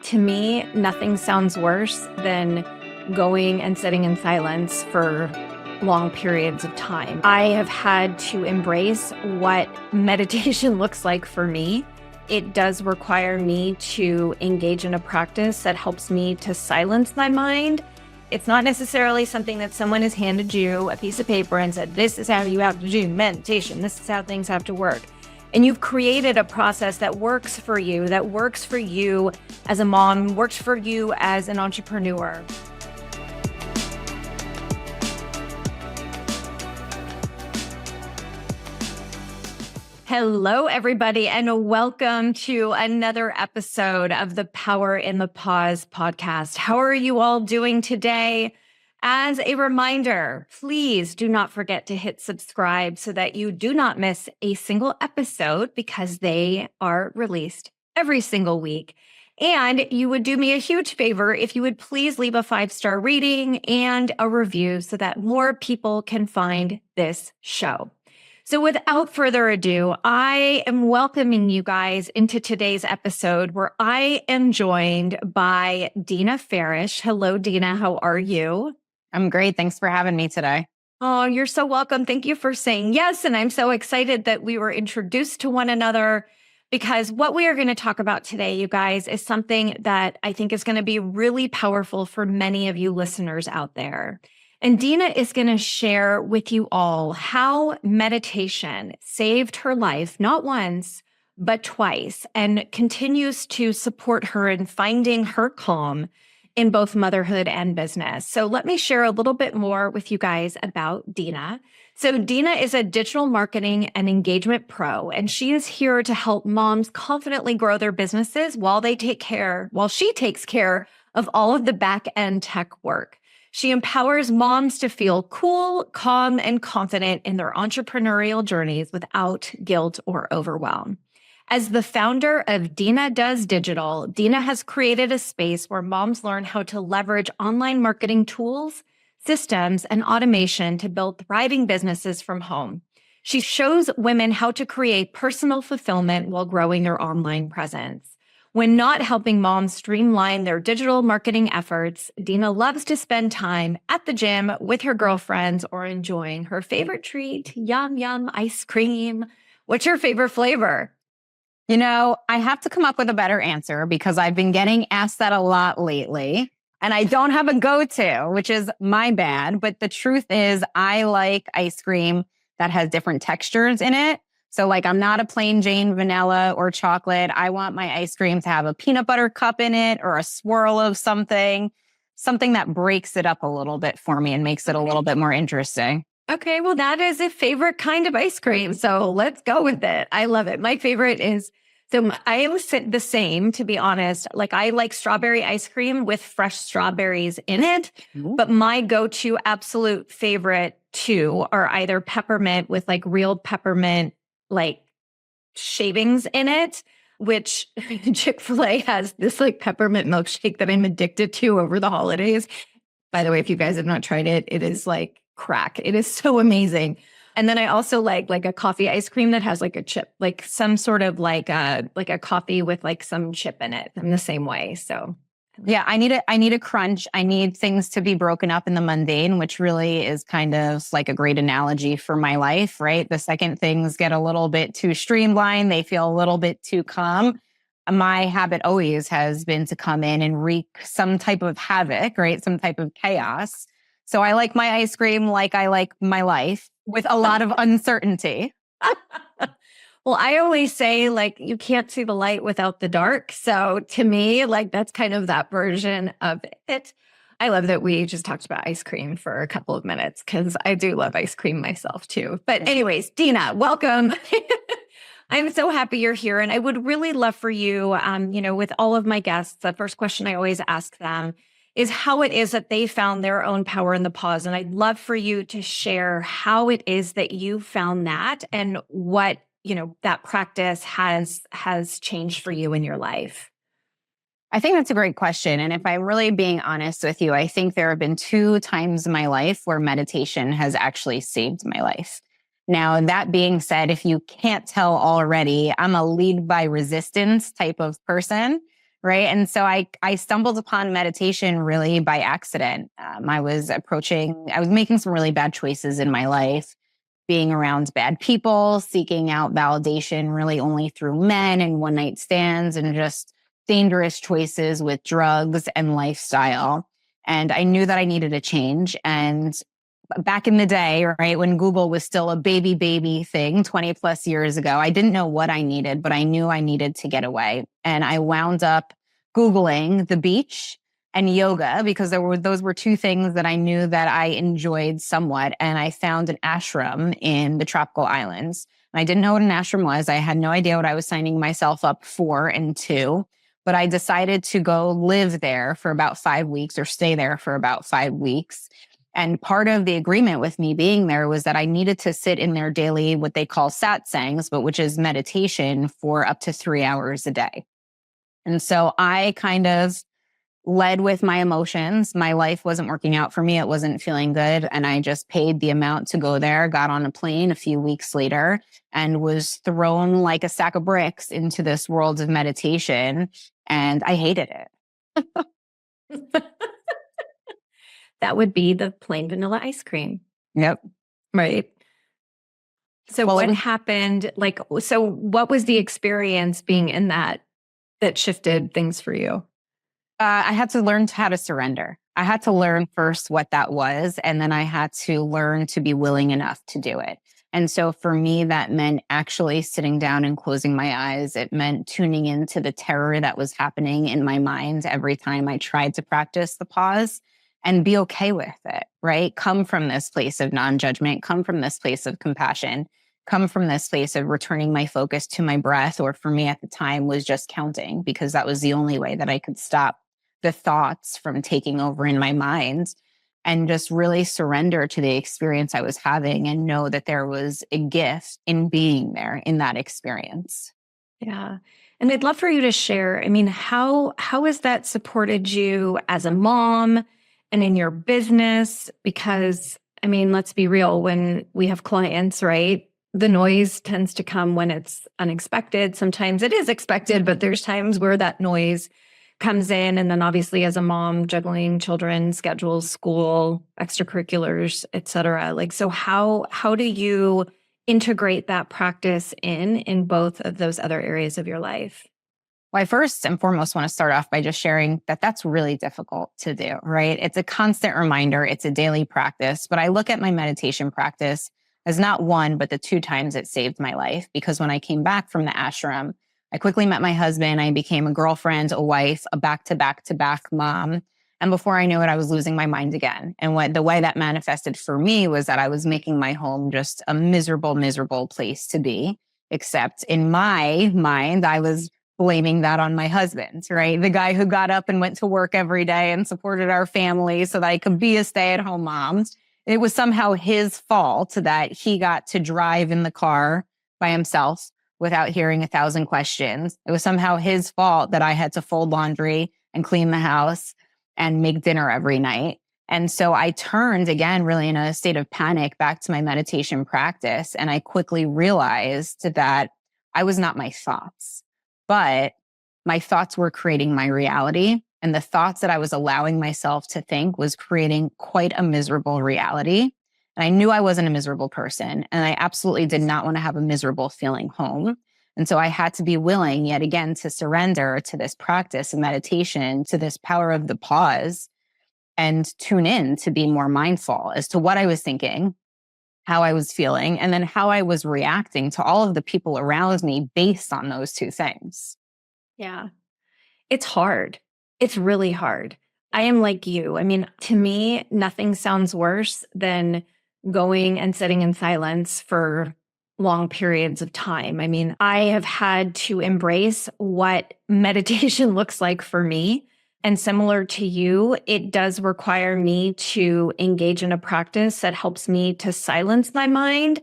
To me, nothing sounds worse than going and sitting in silence for long periods of time. I have had to embrace what meditation looks like for me. It does require me to engage in a practice that helps me to silence my mind. It's not necessarily something that someone has handed you a piece of paper and said, this is how you have to do meditation. This is how things have to work. And you've created a process that works for you as a mom, works for you as an entrepreneur. Hello, everybody, and welcome to another episode of the Power in the Pause podcast. How are you all doing today? As a reminder, please do not forget to hit subscribe so that you do not miss a single episode because they are released every single week. And you would do me a huge favor if you would please leave a 5-star rating and a review so that more people can find this show. So without further ado, I am welcoming you guys into today's episode where I am joined by Dena Farash. Hello, Dena. How are you? I'm great. Thanks for having me today. Oh, you're so welcome. Thank you for saying yes. And I'm so excited that we were introduced to one another because what we are going to talk about today, you guys, is something that I think is going to be really powerful for many of you listeners out there. And Dena is going to share with you all how meditation saved her life, not once, but twice, and continues to support her in finding her calm in both motherhood and business. So let me share a little bit more with you guys about Dena. So Dena is a digital marketing and engagement pro, and she is here to help moms confidently grow their businesses while she takes care of all of the back-end tech work. She empowers moms to feel cool, calm, and confident in their entrepreneurial journeys without guilt or overwhelm. As the founder of Dena Does Digital, Dena has created a space where moms learn how to leverage online marketing tools, systems, and automation to build thriving businesses from home. She shows women how to create personal fulfillment while growing their online presence. When not helping moms streamline their digital marketing efforts, Dena loves to spend time at the gym with her girlfriends or enjoying her favorite treat, yum ice cream. What's your favorite flavor? You know, I have to come up with a better answer because I've been getting asked that a lot lately. And I don't have a go-to, which is my bad. But the truth is, I like ice cream that has different textures in it. So like, I'm not a plain Jane vanilla or chocolate. I want my ice cream to have a peanut butter cup in it or a swirl of something that breaks it up a little bit for me and makes it a little bit more interesting. Okay, well, that is a favorite kind of ice cream. So let's go with it. I love it. My favorite is, I am the same, to be honest. Like, I like strawberry ice cream with fresh strawberries in it. Mm-hmm. But my go-to absolute favorite two are either peppermint with like real peppermint, like shavings in it, which Chick-fil-A has this like peppermint milkshake that I'm addicted to over the holidays. By the way, if you guys have not tried it, it is like crack. It is so amazing. And then I also like a coffee ice cream that has like a chip, like some sort of like a coffee with like some chip in it. I'm the same way. So yeah, I need a crunch. I need things to be broken up in the mundane, which really is kind of like a great analogy for my life, right? The second things get a little bit too streamlined, they feel a little bit too calm. My habit always has been to come in and wreak some type of havoc, right? Some type of chaos. So I like my ice cream like I like my life with a lot of uncertainty. Well, I always say, like, you can't see the light without the dark. So to me, like, that's kind of that version of it. I love that we just talked about ice cream for a couple of minutes because I do love ice cream myself too. But anyways, Dena, welcome. I'm so happy you're here. And I would really love for you, with all of my guests, the first question I always ask them is how it is that they found their own power in the pause. And I'd love for you to share how it is that you found that and what that practice has changed for you in your life. I think that's a great question. And if I'm really being honest with you, I think there have been 2 times in my life where meditation has actually saved my life. Now, that being said, if you can't tell already, I'm a lead by resistance type of person. right? And so I stumbled upon meditation really by accident. I was making some really bad choices in my life, being around bad people, seeking out validation really only through men and one night stands, and just dangerous choices with drugs and lifestyle. And I knew that I needed a change. And back in the day, right, when Google was still a baby thing 20 plus years ago, I didn't know what I needed, but I knew I needed to get away. And I wound up Googling the beach and yoga because those were two things that I knew that I enjoyed somewhat. And I found an ashram in the tropical islands. And I didn't know what an ashram was. I had no idea what I was signing myself up for and to, but I decided to go live there for about 5 weeks or stay there for about 5 weeks. And part of the agreement with me being there was that I needed to sit in their daily, what they call satsangs, but which is meditation for up to 3 hours a day. And so I kind of led with my emotions. My life wasn't working out for me. It wasn't feeling good. And I just paid the amount to go there, got on a plane a few weeks later, and was thrown like a sack of bricks into this world of meditation. And I hated it. That would be the plain vanilla ice cream. Yep. Right. So what happened? Like, so what was the experience being in that shifted things for you? I had to learn how to surrender. I had to learn first what that was, and then I had to learn to be willing enough to do it. And so for me, that meant actually sitting down and closing my eyes. It meant tuning into the terror that was happening in my mind every time I tried to practice the pause and be okay with it, right? Come from this place of non-judgment, come from this place of compassion, come from this place of returning my focus to my breath, or for me at the time was just counting, because that was the only way that I could stop the thoughts from taking over in my mind, and just really surrender to the experience I was having and know that there was a gift in being there in that experience. Yeah. And I'd love for you to share, I mean, how has that supported you as a mom and in your business? Because, I mean, let's be real, when we have clients, right? The noise tends to come when it's unexpected. Sometimes it is expected, but there's times where that noise comes in. And then obviously as a mom, juggling children, schedules, school, extracurriculars, et cetera. Like, so how do you integrate that practice in both of those other areas of your life? Well, I first and foremost want to start off by just sharing that that's really difficult to do, right? It's a constant reminder. It's a daily practice, but I look at my meditation practice as not one, but the 2 times it saved my life. Because when I came back from the ashram, I quickly met my husband. I became a girlfriend, a wife, a back-to-back mom. And before I knew it, I was losing my mind again. And the way that manifested for me was that I was making my home just a miserable place to be. Except in my mind, I was blaming that on my husband, right? The guy who got up and went to work every day and supported our family so that I could be a stay-at-home mom. It was somehow his fault that he got to drive in the car by himself without hearing 1,000 questions. It was somehow his fault that I had to fold laundry and clean the house and make dinner every night. And so I turned again, really in a state of panic, back to my meditation practice. And I quickly realized that I was not my thoughts, but my thoughts were creating my reality. And the thoughts that I was allowing myself to think was creating quite a miserable reality. And I knew I wasn't a miserable person. And I absolutely did not want to have a miserable feeling home. And so I had to be willing yet again to surrender to this practice of meditation, to this power of the pause, and tune in to be more mindful as to what I was thinking, how I was feeling, and then how I was reacting to all of the people around me based on those 2 things. Yeah. It's hard. It's really hard. I am like you. I mean, to me, nothing sounds worse than going and sitting in silence for long periods of time. I mean, I have had to embrace what meditation looks like for me. And similar to you, it does require me to engage in a practice that helps me to silence my mind,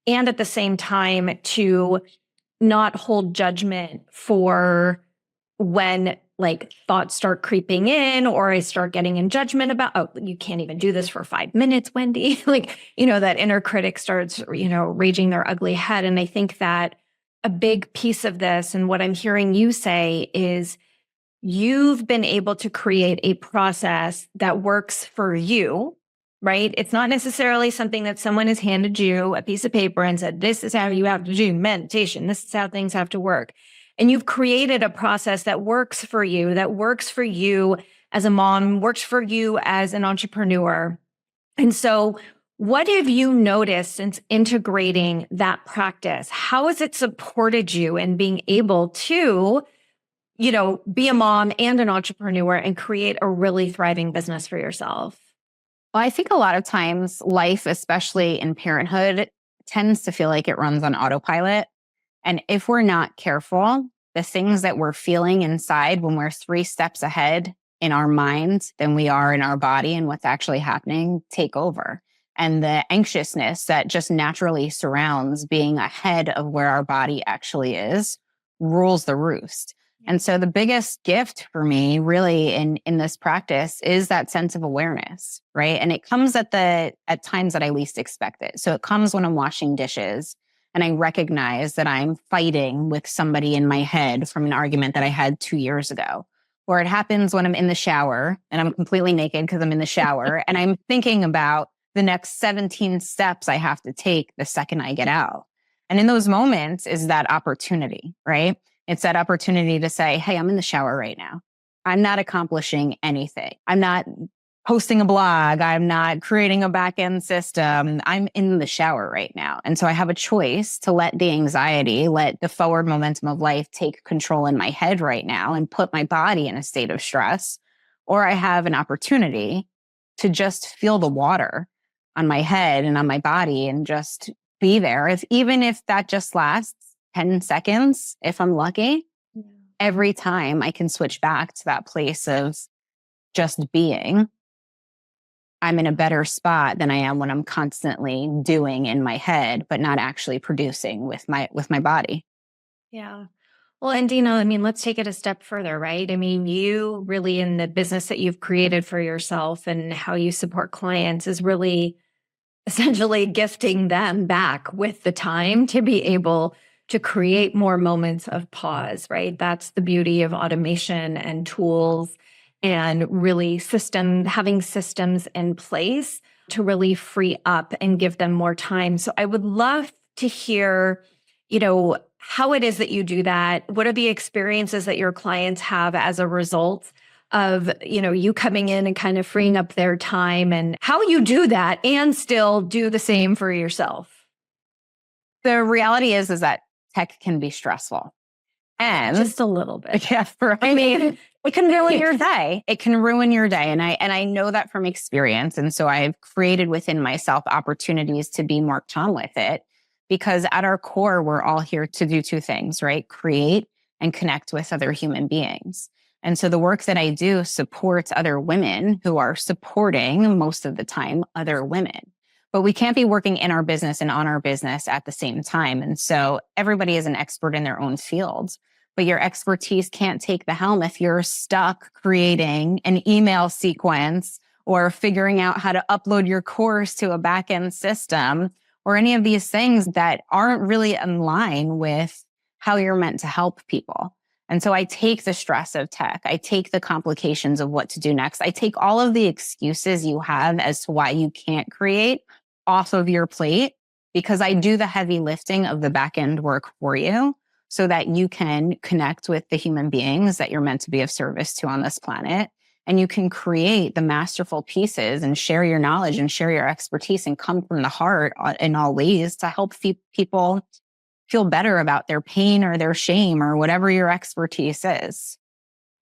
and at the same time to not hold judgment for when like thoughts start creeping in, or I start getting in judgment about, oh, you can't even do this for 5 minutes, Wendy. Like, that inner critic starts, raging their ugly head. And I think that a big piece of this, and what I'm hearing you say, is you've been able to create a process that works for you, right? It's not necessarily something that someone has handed you a piece of paper and said, this is how you have to do meditation. This is how things have to work. And you've created a process that works for you, as a mom, works for you as an entrepreneur. And so, what have you noticed since integrating that practice? How has it supported you in being able to, be a mom and an entrepreneur and create a really thriving business for yourself? Well, I think a lot of times life, especially in parenthood, tends to feel like it runs on autopilot. And if we're not careful, the things that we're feeling inside when we're 3 steps ahead in our mind than we are in our body and what's actually happening take over. And the anxiousness that just naturally surrounds being ahead of where our body actually is rules the roost. And so the biggest gift for me really in this practice is that sense of awareness, right? And it comes at times that I least expect it. So it comes when I'm washing dishes and I recognize that I'm fighting with somebody in my head from an argument that I had 2 years ago. Or it happens when I'm in the shower and I'm completely naked because I'm in the shower and I'm thinking about the next 17 steps I have to take the second I get out. And in those moments is that opportunity, right? It's that opportunity to say, hey, I'm in the shower right now. I'm not accomplishing anything. I'm not posting a blog. I'm not creating a backend system. I'm in the shower right now. And so I have a choice to let the anxiety, let the forward momentum of life take control in my head right now and put my body in a state of stress. Or I have an opportunity to just feel the water on my head and on my body and just be there. Even if that just lasts 10 seconds, if I'm lucky, every time I can switch back to that place of just being, I'm in a better spot than I am when I'm constantly doing in my head, but not actually producing with my body. Yeah. Well, and Dena, let's take it a step further, right? You really, in the business that you've created for yourself and how you support clients, is really essentially gifting them back with the time to be able to create more moments of pause, right? That's the beauty of automation and tools and really having systems in place to really free up and give them more time. So I would love to hear, how it is that you do that. What are the experiences that your clients have as a result of, you coming in and kind of freeing up their time, and how you do that and still do the same for yourself? The reality is that tech can be stressful. And just a little bit. Yeah, it can ruin your day. It can ruin your day. And I know that from experience. And so I've created within myself opportunities to be more calm with it, because at our core, we're all here to do 2 things, right? Create and connect with other human beings. And so the work that I do supports other women who are supporting, most of the time, other women. But we can't be working in our business and on our business at the same time. And so everybody is an expert in their own fields, but your expertise can't take the helm if you're stuck creating an email sequence or figuring out how to upload your course to a backend system or any of these things that aren't really in line with how you're meant to help people. And so I take the stress of tech. I take the complications of what to do next. I take all of the excuses you have as to why you can't create off of your plate, because I do the heavy lifting of the back end work for you so that you can connect with the human beings that you're meant to be of service to on this planet. And you can create the masterful pieces and share your knowledge and share your expertise and come from the heart in all ways to help people feel better about their pain or their shame or whatever your expertise is.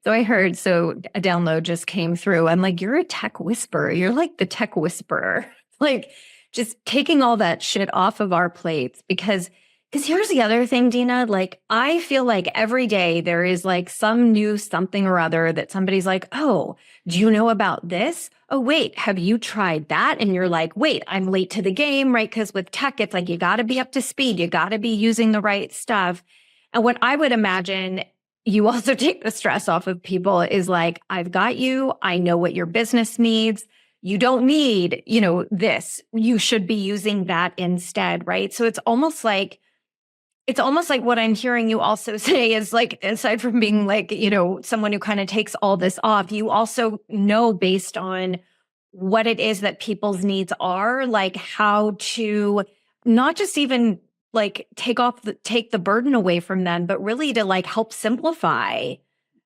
So I heard, a download just came through. I'm like, you're a tech whisperer. You're like the tech whisperer. Like, just taking all that shit off of our plates, because here's the other thing, Dena, like, I feel like every day there is like some new something or other that somebody's like, oh, do you know about this? Oh, wait, have you tried that? And you're like, wait, I'm late to the game, right? Because with tech, it's like, you got to be up to speed. You got to be using the right stuff. And what I would imagine you also take the stress off of people is like, I've got you. I know what your business needs. You don't need, this. You should be using that instead, right? So it's almost like It's almost like what I'm hearing you also say is like, aside from being like, someone who kind of takes all this off, you also know based on what it is that people's needs are, like how to not just even like take the burden away from them, but really to like help simplify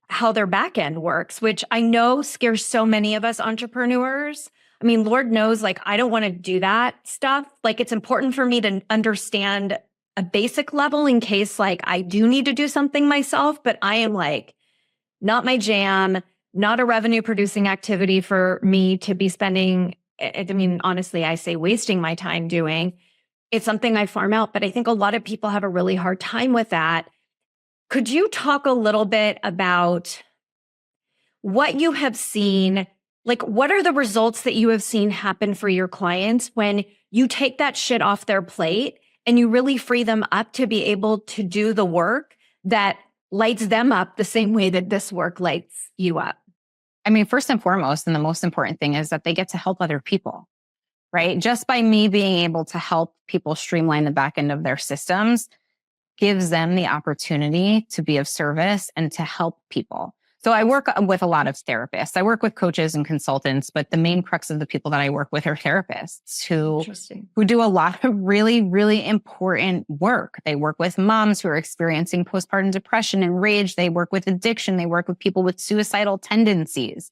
how their back end works, which I know scares so many of us entrepreneurs. I mean, Lord knows, like, I don't want to do that stuff. Like, it's important for me to understand a basic level in case, like, I do need to do something myself, but I am like, not my jam, not a revenue producing activity for me to be spending. I mean, honestly, I say wasting my time doing. It's something I farm out, but I think a lot of people have a really hard time with that. Could you talk a little bit about what you have seen? Like, what are the results that you have seen happen for your clients when you take that shit off their plate and you really free them up to be able to do the work that lights them up the same way that this work lights you up? I mean, first and foremost, and the most important thing is that they get to help other people, right? Just by me being able to help people streamline the back end of their systems gives them the opportunity to be of service and to help people. So I work with a lot of therapists. I work with coaches and consultants, but the main crux of the people that I work with are therapists who do a lot of really, really important work. They work with moms who are experiencing postpartum depression and rage. They work with addiction. They work with people with suicidal tendencies.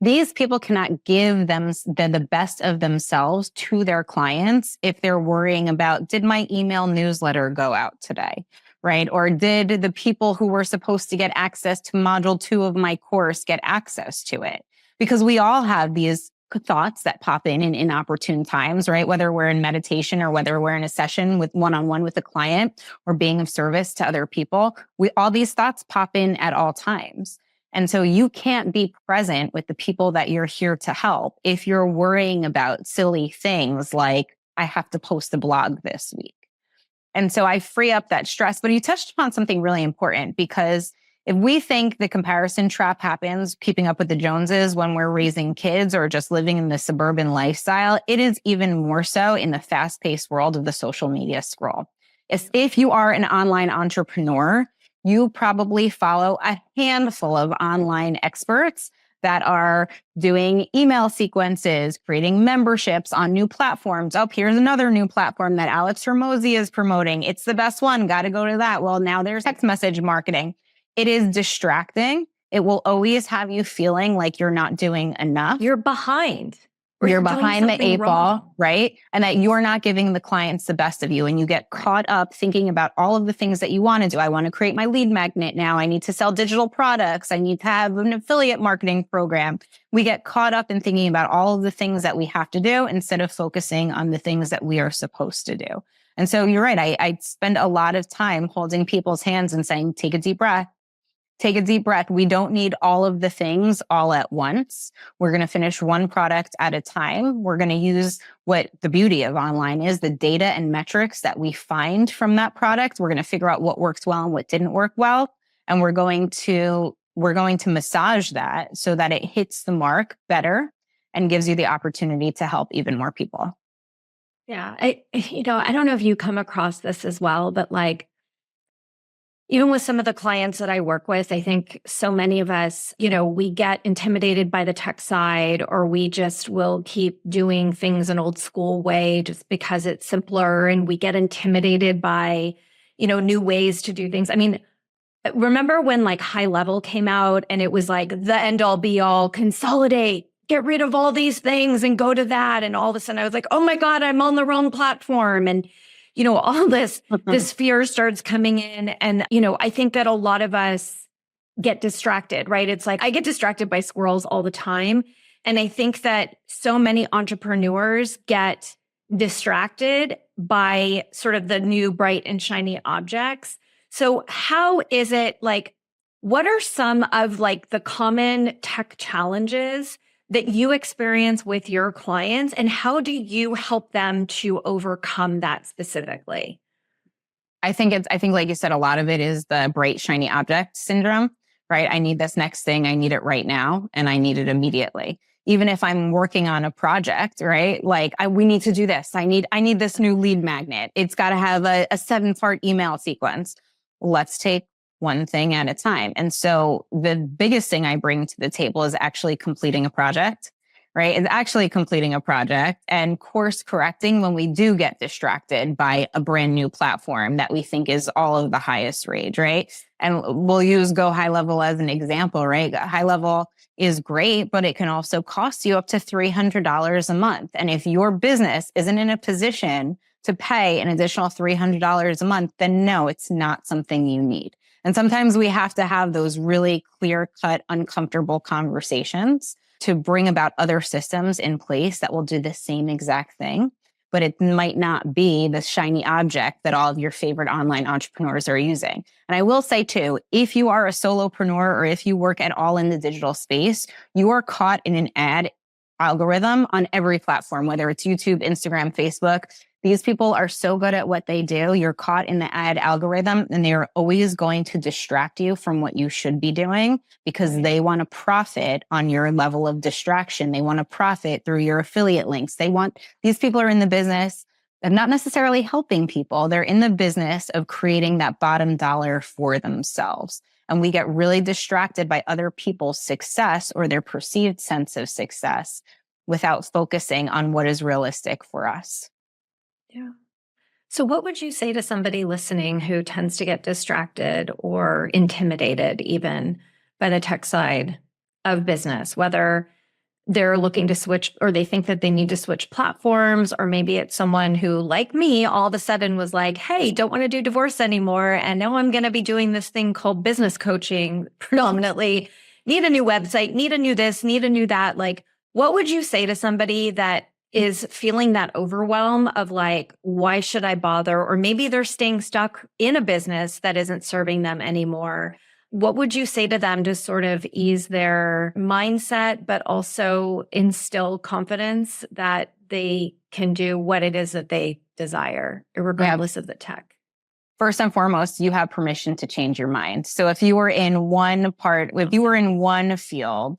These people cannot give them the best of themselves to their clients if they're worrying about, did my email newsletter go out today, right? Or did the people who were supposed to get access to module 2 of my course get access to it? Because we all have these thoughts that pop in inopportune times, right? Whether we're in meditation or whether we're in a session with one-on-one with a client or being of service to other people, all these thoughts pop in at all times. And so you can't be present with the people that you're here to help if you're worrying about silly things like, I have to post a blog this week. And so I free up that stress. But you touched upon something really important, because if we think the comparison trap happens keeping up with the Joneses when we're raising kids or just living in the suburban lifestyle, it is even more so in the fast-paced world of the social media scroll. If you are an online entrepreneur, you probably follow a handful of online experts that are doing email sequences, creating memberships on new platforms. Oh, here's another new platform that Alex Hormozy is promoting. It's the best one. Got to go to that. Well, now there's text message marketing. It is distracting. It will always have you feeling like you're not doing enough. You're behind. You're behind the 8 ball, right? And that you're not giving the clients the best of you. And you get caught up thinking about all of the things that you want to do. I want to create my lead magnet now. I need to sell digital products. I need to have an affiliate marketing program. We get caught up in thinking about all of the things that we have to do instead of focusing on the things that we are supposed to do. And so you're right. I spend a lot of time holding people's hands and saying, take a deep breath. Take a deep breath. We don't need all of the things all at once. We're going to finish one product at a time. We're going to use what the beauty of online is, the data and metrics that we find from that product. We're going to figure out what worked well and what didn't work well. And we're going to massage that so that it hits the mark better and gives you the opportunity to help even more people. Yeah. I don't know if you come across this as well, but like, even with some of the clients that I work with, I think so many of us, we get intimidated by the tech side, or we just will keep doing things an old school way just because it's simpler, and we get intimidated by, new ways to do things. I mean, remember when like High Level came out and it was like the end all be all, consolidate, get rid of all these things and go to that. And all of a sudden I was like, oh my God, I'm on the wrong platform. And all this fear starts coming in. And, I think that a lot of us get distracted, right? It's like I get distracted by squirrels all the time. And I think that so many entrepreneurs get distracted by sort of the new bright and shiny objects. So how is it like, what are some of like the common tech challenges that you experience with your clients, and how do you help them to overcome that specifically? I think like you said, a lot of it is the bright, shiny object syndrome, right? I need this next thing. I need it right now, and I need it immediately. Even if I'm working on a project, right? Like we need to do this. I need this new lead magnet. It's got to have a 7-part email sequence. Let's take one thing at a time. And so the biggest thing I bring to the table is actually completing a project, right? It's actually completing a project and course correcting when we do get distracted by a brand new platform that we think is all of the highest rage, right? And we'll use Go High Level as an example, right? High Level is great, but it can also cost you up to $300 a month. And if your business isn't in a position to pay an additional $300 a month, then no, it's not something you need. And sometimes we have to have those really clear-cut, uncomfortable conversations to bring about other systems in place that will do the same exact thing. But it might not be the shiny object that all of your favorite online entrepreneurs are using. And I will say too, if you are a solopreneur or if you work at all in the digital space, you are caught in an ad algorithm on every platform, whether it's YouTube, Instagram, Facebook. These people are so good at what they do. You're caught in the ad algorithm and they're always going to distract you from what you should be doing because they want to profit on your level of distraction. They want to profit through your affiliate links. These people are in the business of not necessarily helping people. They're in the business of creating that bottom dollar for themselves. And we get really distracted by other people's success or their perceived sense of success without focusing on what is realistic for us. Yeah. So, what would you say to somebody listening who tends to get distracted or intimidated even by the tech side of business, whether they're looking to switch or they think that they need to switch platforms, or maybe it's someone who, like me, all of a sudden was like, hey, don't want to do divorce anymore. And now I'm going to be doing this thing called business coaching predominantly. Need a new website, need a new this, need a new that. Like, what would you say to somebody that is feeling that overwhelm of like, why should I bother? Or maybe they're staying stuck in a business that isn't serving them anymore. What would you say to them to sort of ease their mindset, but also instill confidence that they can do what it is that they desire, regardless of the tech? First and foremost, you have permission to change your mind. So if you were in one field,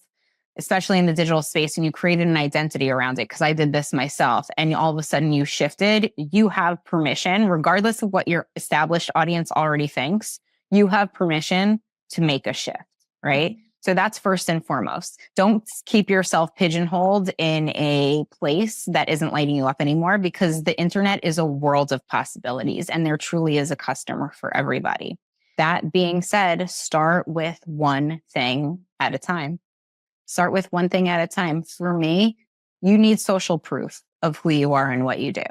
especially in the digital space, and you created an identity around it, because I did this myself, and all of a sudden you shifted, you have permission, regardless of what your established audience already thinks, you have permission to make a shift, right? So that's first and foremost. Don't keep yourself pigeonholed in a place that isn't lighting you up anymore, because the internet is a world of possibilities and there truly is a customer for everybody. That being said, start with one thing at a time. Start with one thing at a time. For me, you need social proof of who you are and what you do.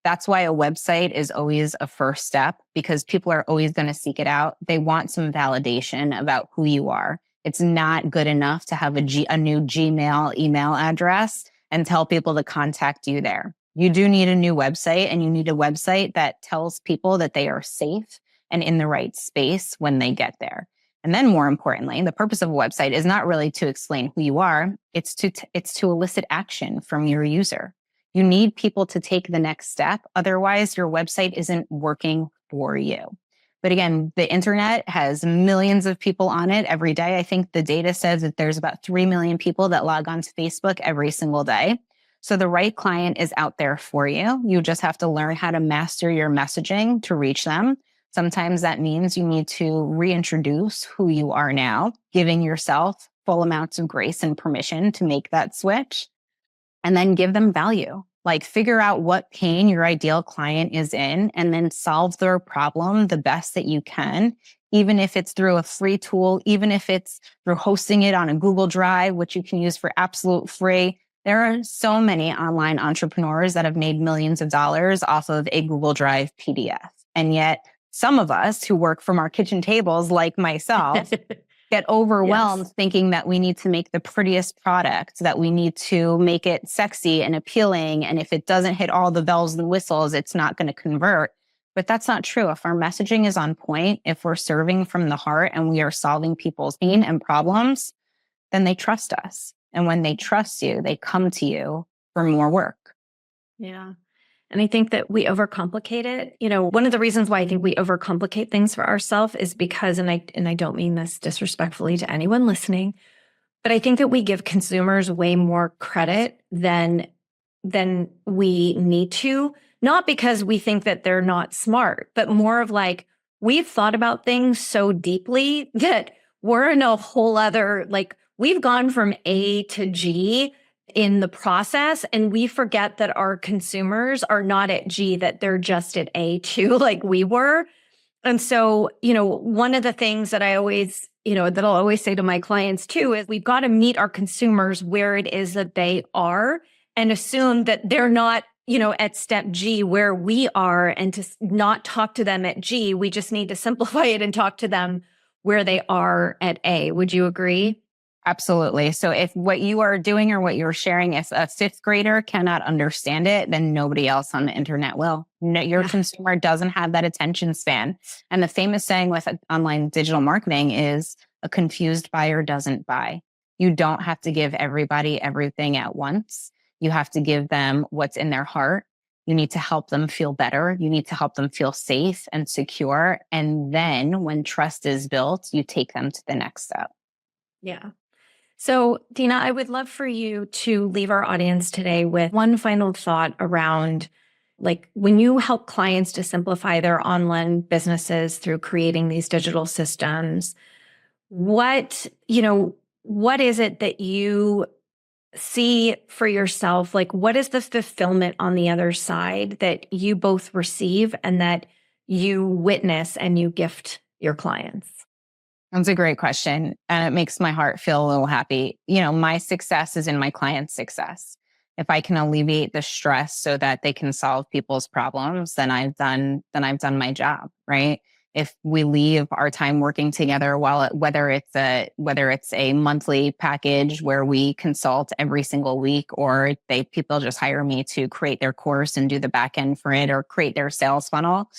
That's why a website is always a first step, because people are always going to seek it out. They want some validation about who you are. It's not good enough to have a new Gmail email address and tell people to contact you there. You do need a new website, and you need a website that tells people that they are safe and in the right space when they get there. And then more importantly, the purpose of a website is not really to explain who you are. It's to elicit action from your user. You need people to take the next step. Otherwise, your website isn't working for you. But again, the internet has millions of people on it every day. I think the data says that there's about 3 million people that log on to Facebook every single day. So the right client is out there for you. You just have to learn how to master your messaging to reach them. Sometimes that means you need to reintroduce who you are now, giving yourself full amounts of grace and permission to make that switch, and then give them value. Like, figure out what pain your ideal client is in and then solve their problem the best that you can, even if it's through a free tool, even if it's through hosting it on a Google Drive, which you can use for absolute free. There are so many online entrepreneurs that have made millions of dollars off of a Google Drive PDF. And yet, some of us who work from our kitchen tables, like myself, get overwhelmed thinking that we need to make the prettiest product, that we need to make it sexy and appealing. And if it doesn't hit all the bells and whistles, it's not going to convert. But that's not true. If our messaging is on point, if we're serving from the heart and we are solving people's pain and problems, then they trust us. And when they trust you, they come to you for more work. Yeah. And I think that we overcomplicate it. One of the reasons why I think we overcomplicate things for ourselves is because, and I don't mean this disrespectfully to anyone listening, but I think that we give consumers way more credit than we need to, not because we think that they're not smart, but more of like, we've thought about things so deeply that we're in a whole other, like, we've gone from A to G in the process, and we forget that our consumers are not at G, that they're just at A too, like we were. And so, one of the things that I always, that I'll always say to my clients too, is we've got to meet our consumers where it is that they are and assume that they're not, at step G where we are, and to not talk to them at G. We just need to simplify it and talk to them where they are at A. Would you agree? Absolutely. So if what you are doing or what you're sharing, if a fifth grader cannot understand it, then nobody else on the internet will. No, your consumer doesn't have that attention span. And the famous saying with online digital marketing is a confused buyer doesn't buy. You don't have to give everybody everything at once. You have to give them what's in their heart. You need to help them feel better. You need to help them feel safe and secure. And then when trust is built, you take them to the next step. Yeah. So, Dena, I would love for you to leave our audience today with one final thought around, like, when you help clients to simplify their online businesses through creating these digital systems, what is it that you see for yourself? Like, what is the fulfillment on the other side that you both receive and that you witness and you gift your clients? That's a great question. And it makes my heart feel a little happy. My success is in my client's success. If I can alleviate the stress so that they can solve people's problems, then I've done my job, right? If we leave our time working together, whether it's a monthly package where we consult every single week, or people just hire me to create their course and do the backend for it, or create their sales funnel.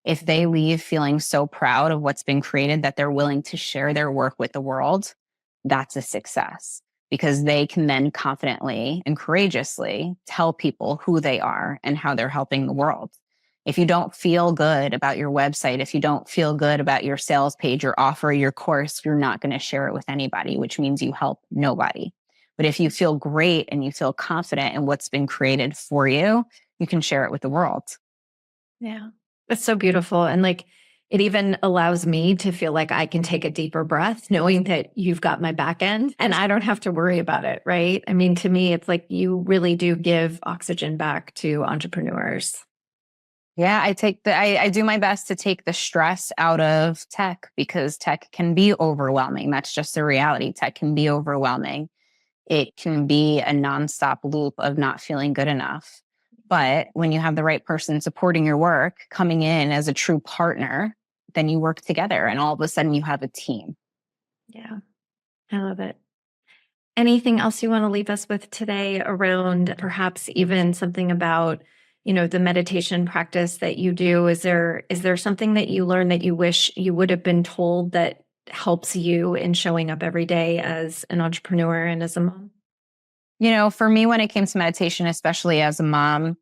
If they leave feeling so proud of what's been created that they're willing to share their work with the world, that's a success, because they can then confidently and courageously tell people who they are and how they're helping the world. If you don't feel good about your website, if you don't feel good about your sales page, your offer, your course, you're not going to share it with anybody, which means you help nobody. But if you feel great and you feel confident in what's been created for you, you can share it with the world. Yeah. That's so beautiful. And like, it even allows me to feel like I can take a deeper breath knowing that you've got my back end and I don't have to worry about it. Right. I mean, to me, it's like you really do give oxygen back to entrepreneurs. Yeah, I do my best to take the stress out of tech, because tech can be overwhelming. That's just the reality. Tech can be overwhelming. It can be a nonstop loop of not feeling good enough. But when you have the right person supporting your work, coming in as a true partner, then you work together and all of a sudden you have a team. Yeah, I love it. Anything else you want to leave us with today around perhaps even something about, the meditation practice that you do? Is there something that you learned that you wish you would have been told that helps you in showing up every day as an entrepreneur and as a mom? For me, when it came to meditation, especially as a mom,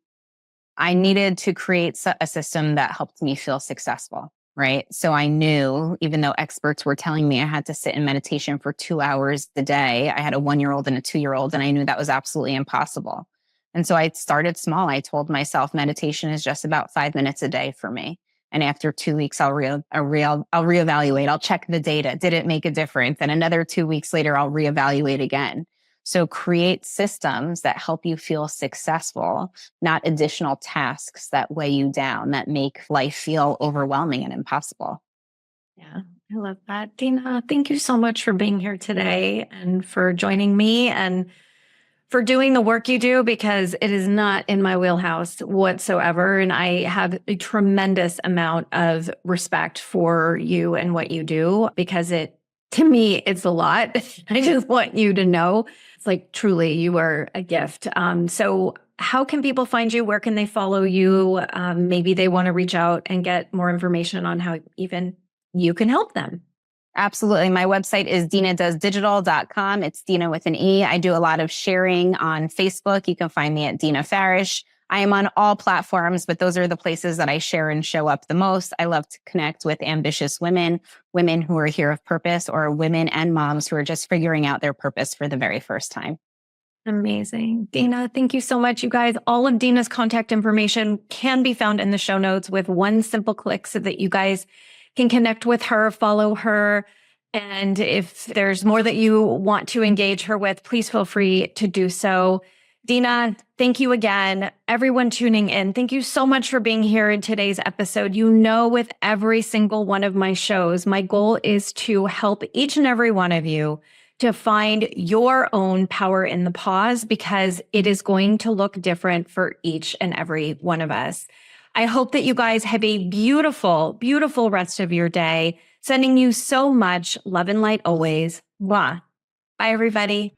I needed to create a system that helped me feel successful, right? So I knew, even though experts were telling me I had to sit in meditation for 2 hours a day, I had a 1-year-old and a 2-year-old, and I knew that was absolutely impossible. And so I started small. I told myself meditation is just about 5 minutes a day for me. And after 2 weeks, I'll reevaluate. I'll check the data. Did it make a difference? And another 2 weeks later, I'll reevaluate again. So create systems that help you feel successful, not additional tasks that weigh you down, that make life feel overwhelming and impossible. Yeah, I love that. Dena, thank you so much for being here today and for joining me and for doing the work you do, because it is not in my wheelhouse whatsoever. And I have a tremendous amount of respect for you and what you do, because to me, it's a lot. I just want you to know, it's like, truly, you are a gift. So how can people find you? Where can they follow you? Maybe they want to reach out and get more information on how even you can help them. Absolutely. My website is denadoesdigital.com. It's Dena with an E. I do a lot of sharing on Facebook. You can find me at Dena Farash. I am on all platforms, but those are the places that I share and show up the most. I love to connect with ambitious women, women who are here of purpose, or women and moms who are just figuring out their purpose for the very first time. Amazing. Dena, thank you so much, you guys. All of Dena's contact information can be found in the show notes with one simple click so that you guys can connect with her, follow her. And if there's more that you want to engage her with, please feel free to do so. Dena, thank you again. Everyone tuning in, thank you so much for being here in today's episode. You know, with every single one of my shows, my goal is to help each and every one of you to find your own power in the pause, because it is going to look different for each and every one of us. I hope that you guys have a beautiful, beautiful rest of your day. Sending you so much love and light always. Mwah. Bye, everybody.